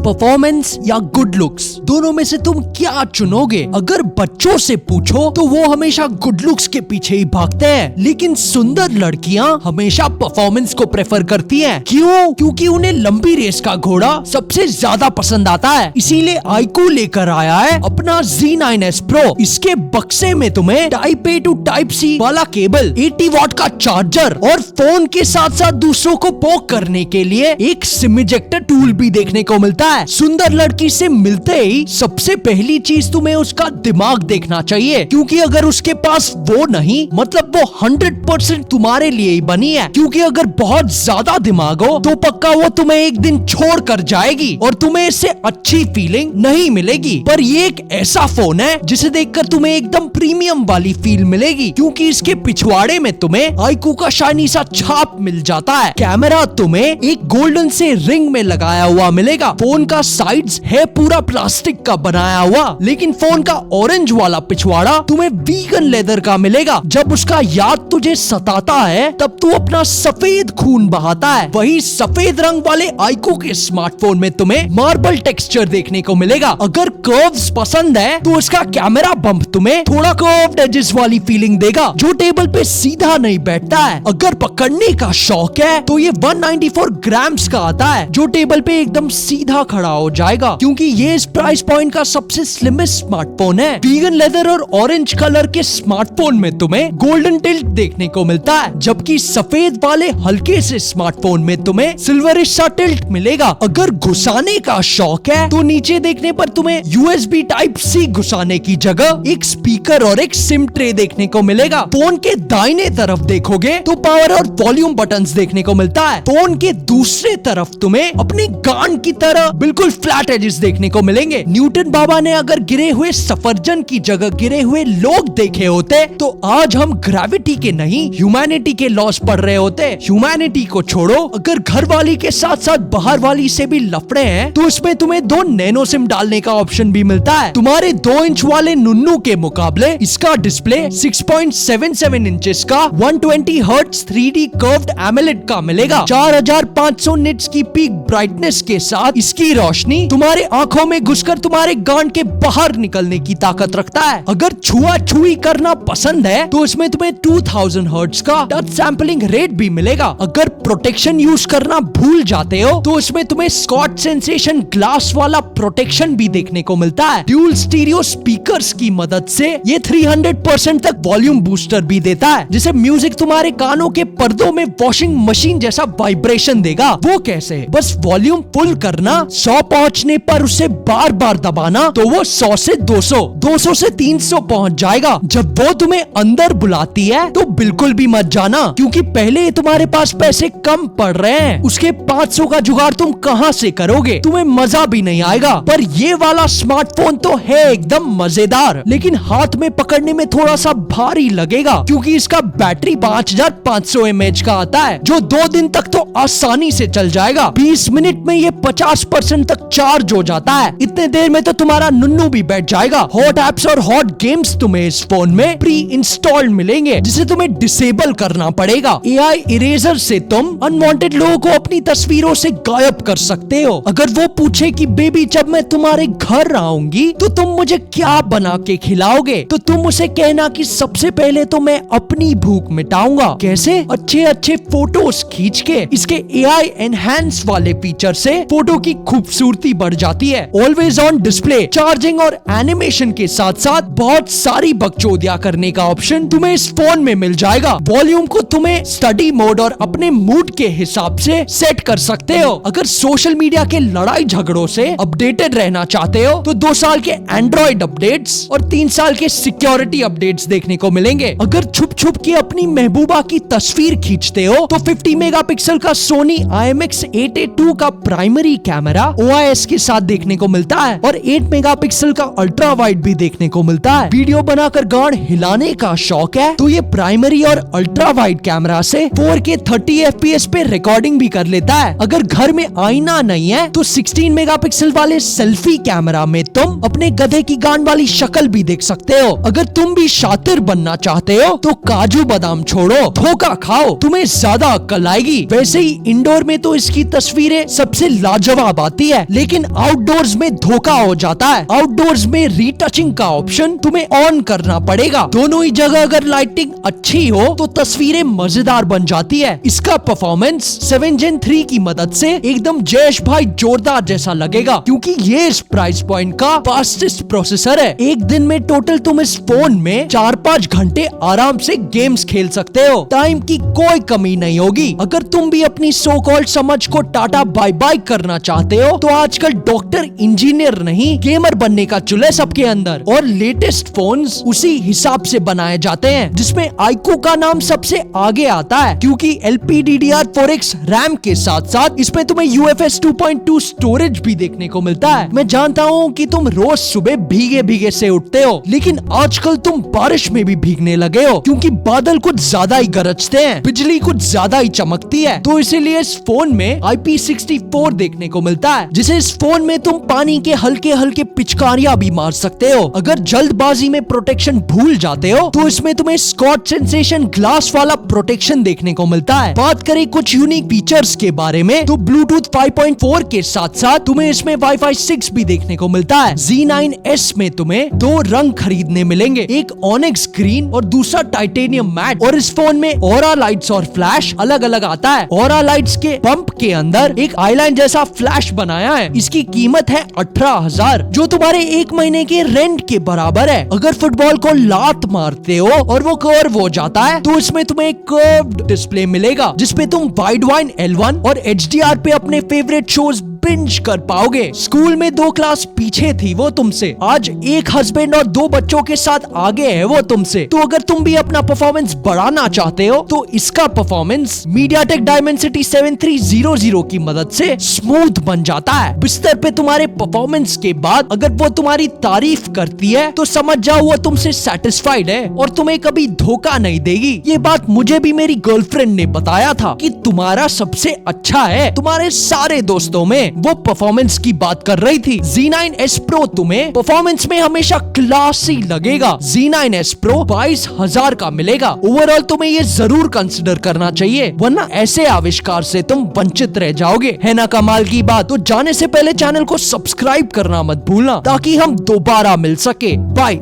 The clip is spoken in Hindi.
परफॉर्मेंस या गुड लुक्स, दोनों में से तुम क्या चुनोगे? अगर बच्चों से पूछो तो वो हमेशा गुड लुक्स के पीछे ही भागते हैं, लेकिन सुंदर लड़कियां हमेशा परफॉर्मेंस को प्रेफर करती हैं। क्यों? क्योंकि उन्हें लंबी रेस का घोड़ा सबसे ज्यादा पसंद आता है। इसीलिए आईक्यू लेकर आया है अपना Z9s Pro। इसके बक्से में तुम्हें type A to type C वाला केबल, 80 वॉट का चार्जर और फोन के साथ साथ दूसरों को पोक करने के लिए एक सिम इजेक्टर टूल भी देखने को मिलता है। सुंदर लड़की से मिलते ही सबसे पहली चीज तुम्हें उसका दिमाग देखना चाहिए, क्योंकि अगर उसके पास वो नहीं, मतलब वो 100% तुम्हारे लिए ही बनी है। क्योंकि अगर बहुत ज्यादा दिमाग हो तो पक्का वो तुम्हें एक दिन छोड़ कर जाएगी और तुम्हें इससे अच्छी फीलिंग नहीं मिलेगी। पर ये एक ऐसा फोन है जिसे देखकर तुम्हें एकदम प्रीमियम वाली फील मिलेगी, क्योंकि इसके पिछवाड़े में तुम्हें आईक्यू का शाइनी सा छाप मिल जाता है। कैमरा तुम्हें एक गोल्डन से रिंग में लगाया हुआ मिलेगा। फोन का साइड्स है पूरा प्लास्टिक का बनाया हुआ, लेकिन फोन का ऑरेंज वाला पिछवाड़ा तुम्हें वीगन लेदर का मिलेगा। जब उसका याद तुझे सताता है तब तू अपना सफेद खून बहाता है। वही सफेद रंग वाले आईक्यू के स्मार्टफोन में तुम्हें मार्बल टेक्सचर देखने को मिलेगा। अगर कर्व्स पसंद है तो इसका कैमरा बम्प तुम्हें थोड़ा कर्व्ड एजेस वाली फीलिंग देगा, जो टेबल पे सीधा नहीं बैठता है। अगर पकड़ने का शौक है तो ये 194 ग्राम्स का आता है, जो टेबल पे एकदम सीधा खड़ा हो जाएगा, क्योंकि ये इस प्राइस पॉइंट का सबसे स्लिमेस्ट स्मार्टफोन है। वीगन लेदर और ऑरेंज कलर के स्मार्टफोन में तुम्हें गोल्डन टिल्ट देखने को मिलता है, जबकि सफेद वाले हल्के से स्मार्टफोन में तुम्हें सिल्वरिश सा टिल्ट मिलेगा। अगर घुसाने का शौक है तो नीचे देखने पर तुम्हें USB टाइप C घुसाने की जगह एक स्पीकर और एक सिम ट्रे देखने को मिलेगा। फोन के दाहिने तरफ देखोगे तो पावर और वॉल्यूम बटन्स देखने को मिलता है। फोन के दूसरे तरफ तुम्हें अपनी गांड की तरह बिल्कुल फ्लैट एजेस देखने को मिलेंगे। न्यूटन बाबा ने अगर गिरे हुए सफरजन की जगह गिरे हुए लोग देखे होते तो आज हम ग्रेविटी के नहीं ह्यूमैनिटी के लॉस पढ़ रहे होते। ह्यूमैनिटी को छोड़ो, अगर घर वाली के साथ साथ बाहर वाली से भी लफड़े हैं तो इसमें तुम्हें 2 नैनो सिम डालने का ऑप्शन भी मिलता है। तुम्हारे 2 इंच वाले नुन्नू के मुकाबले इसका डिस्प्ले 6.77 इंचेस का 120 हर्ट्ज 3D कर्व्ड एमोलेड का मिलेगा। 4500 निट्स की पीक ब्राइटनेस के साथ इसकी रोशनी तुम्हारे आंखों में घुसकर तुम्हारे गांड के बाहर निकलने की ताकत रखता है। अगर छुआ छुई करना पसंद है तो इसमें तुम्हें 2000 हर्ट्ज का टच सैंपलिंग रेट भी मिलेगा। अगर प्रोटेक्शन यूज करना भूल जाते हो तो इसमें तुम्हें स्कॉट सेंसेशन ग्लास वाला प्रोटेक्शन भी देखने को मिलता है। ड्यूल स्टीरियो स्पीकर्स की मदद से ये 300% तक वॉल्यूम बूस्टर भी देता है, जिसे म्यूजिक तुम्हारे कानों के पर्दों में वॉशिंग मशीन जैसा वाइब्रेशन देगा। वो कैसे? बस वॉल्यूम फुल करना, 100 पहुंचने पर उसे बार बार दबाना तो वो 100 से 200, 200 से 300 पहुंच जाएगा। जब वो तुम्हें अंदर बुलाती है तो बिल्कुल भी मत जाना, क्योंकि पहले ही तुम्हारे पास पैसे कम पड़ रहे हैं, उसके 500 का जुगाड़ तुम कहां से करोगे? तुम्हें मजा भी नहीं आएगा। पर ये वाला स्मार्टफोन तो है एकदम मजेदार, लेकिन हाथ में पकड़ने में थोड़ा सा भारी लगेगा, क्योंकि इसका बैटरी 5500 mAh का आता है, जो 2 दिन तक तो आसानी से चल जाएगा। 20 मिनट में ये 50% तक चार्ज हो जाता है। इतने देर में तो तुम्हारा नुन्नू भी बैठ जाएगा। हॉट एप्स और हॉट गेम्स तुम्हें इस फोन में प्री इंस्टॉल्ड मिलेंगे, जिसे तुम्हें डिसेबल करना पड़ेगा। AI इरेजर से तुम अनवांटेड लोगों को अपनी तस्वीरों से गायब कर सकते हो। अगर वो पूछे कि बेबी जब मैं तुम्हारे घर आऊंगी तो तुम मुझे क्या बना के खिलाओगे, तो तुम उसे कहना कि सबसे पहले तो मैं अपनी भूख मिटाऊंगा। कैसे? अच्छे अच्छे फोटोज खींच के। इसके AI एनहांस वाले फीचर से फोटो की खूबसूरती बढ़ जाती है। ऑलवेज ऑन डिस्प्ले, चार्जिंग और एनिमेशन के साथ साथ बहुत सारी बकचोदियां करने का ऑप्शन तुम्हें इस फोन में मिल जाएगा। वॉल्यूम को तुम्हें स्टडी मोड और अपने मूड के हिसाब से सेट कर सकते हो। अगर सोशल मीडिया के लड़ाई झगड़ों से अपडेटेड रहना चाहते हो तो 2 साल के एंड्रॉइड अपडेट्स और 3 साल के सिक्योरिटी अपडेट्स देखने को मिलेंगे। अगर छुप छुप के अपनी महबूबा की तस्वीर खींचते हो तो 50 मेगापिक्सल का सोनी IMX882 का प्राइमरी कैमरा OIS के साथ देखने को मिलता है और 8 मेगापिक्सल का अल्ट्रा वाइड भी देखने को मिलता है। वीडियो बनाकर गांड हिलाने का शौक है तो ये प्राइमरी और अल्ट्रा वाइड कैमरा से 4K 30 FPS पे रिकॉर्डिंग भी कर लेता है। अगर घर में आईना नहीं है तो 16 मेगापिक्सल वाले सेल्फी कैमरा में तुम अपने गधे की गांड वाली शक्ल भी देख सकते हो। अगर तुम भी शातिर बनना चाहते हो तो काजू बादाम छोड़ो, धोखा खाओ, तुम्हें ज्यादा अक्ल आएगी। वैसे ही इंडोर में तो इसकी तस्वीरें सबसे लाजवाब जाती है, लेकिन आउटडोर्स में धोखा हो जाता है। आउटडोर्स में रीटचिंग का ऑप्शन तुम्हें ऑन करना पड़ेगा। दोनों ही जगह अगर लाइटिंग अच्छी हो तो तस्वीरें मजेदार बन जाती है। इसका परफॉर्मेंस 7 Gen 3 की मदद से एकदम जयेश भाई जोरदार जैसा लगेगा, क्योंकि ये इस प्राइस पॉइंट का फास्टेस्ट प्रोसेसर है। एक दिन में टोटल तुम इस फोन में 4-5 घंटे आराम से गेम्स खेल सकते हो। टाइम की कोई कमी नहीं होगी। अगर तुम भी अपनी सो कॉल्ड समझ को टाटा बाय बाय करना चाहते हो तो आजकल डॉक्टर इंजीनियर नहीं गेमर बनने का चुले सबके अंदर, और लेटेस्ट फोन्स उसी हिसाब से बनाए जाते हैं, जिसमें आईक्यू का नाम सबसे आगे आता है, क्योंकि LPDDR4X रैम के साथ साथ इसमें तुम्हें UFS 2.2 स्टोरेज भी देखने को मिलता है। मैं जानता हूँ कि तुम रोज सुबह भीगे भीगे से उठते हो, लेकिन आजकल तुम बारिश में भी भीगने लगे हो, क्योंकि बादल कुछ ज्यादा ही गरजते हैं, बिजली कुछ ज्यादा ही चमकती है। तो इसीलिए इस फोन में IP64 देखने को मिलता है, जिसे इस फोन में तुम पानी के हल्के हल्के पिचकारियां भी मार सकते हो। अगर जल्दबाजी में प्रोटेक्शन भूल जाते हो तो इसमें तुम्हें स्कॉच सेंसेशन ग्लास वाला प्रोटेक्शन देखने को मिलता है। बात करें कुछ यूनिक फीचर्स के बारे में तो ब्लूटूथ 5.4 के साथ साथ तुम्हें इसमें Wi-Fi 6 भी देखने को मिलता है। Z9S में तुम्हें 2 रंग खरीदने मिलेंगे, एक ऑनिक्स ग्रीन और दूसरा टाइटेनियम मैट। और इस फोन में ऑरा लाइट्स और फ्लैश अलग अलग आता है। ऑरा लाइट्स के पंप के अंदर एक आईलाइन जैसा फ्लैश बनाया है। इसकी कीमत है 18,000, जो तुम्हारे 1 महीने के रेंट के बराबर है। अगर फुटबॉल को लात मारते हो और वो कर्व हो जाता है तो इसमें तुम्हें एक कर्व्ड डिस्प्ले मिलेगा, जिसपे तुम वाइडवाइन L1 और HDR पे अपने फेवरेट शोज बिंज कर पाओगे। स्कूल में 2 क्लास पीछे थी वो तुमसे, आज एक हस्बैंड और 2 बच्चों के साथ आगे है वो तुमसे। तो अगर तुम भी अपना परफॉर्मेंस बढ़ाना चाहते हो तो इसका परफॉर्मेंस MediaTek Dimensity 7300 की मदद से स्मूथ बन जाता है। बिस्तर पे तुम्हारे परफॉर्मेंस के बाद अगर वो तुम्हारी तारीफ करती है तो समझ जाओ वो तुमसे सेटिस्फाइड है और तुम्हें कभी धोखा नहीं देगी। ये बात मुझे भी मेरी गर्लफ्रेंड ने बताया था कि तुम्हारा सबसे अच्छा है तुम्हारे सारे दोस्तों में। वो परफॉर्मेंस की बात कर रही थी। Z9S Pro तुम्हें परफॉर्मेंस में हमेशा क्लासी लगेगा। Z9S Pro 22,000 का मिलेगा। ओवरऑल तुम्हें ये जरूर कंसिडर करना चाहिए, वरना ऐसे आविष्कार से तुम वंचित रह जाओगे। है ना कमाल की बात? तो जाने से पहले चैनल को सब्सक्राइब करना मत भूलना, ताकि हम दोबारा मिल सके। बाय।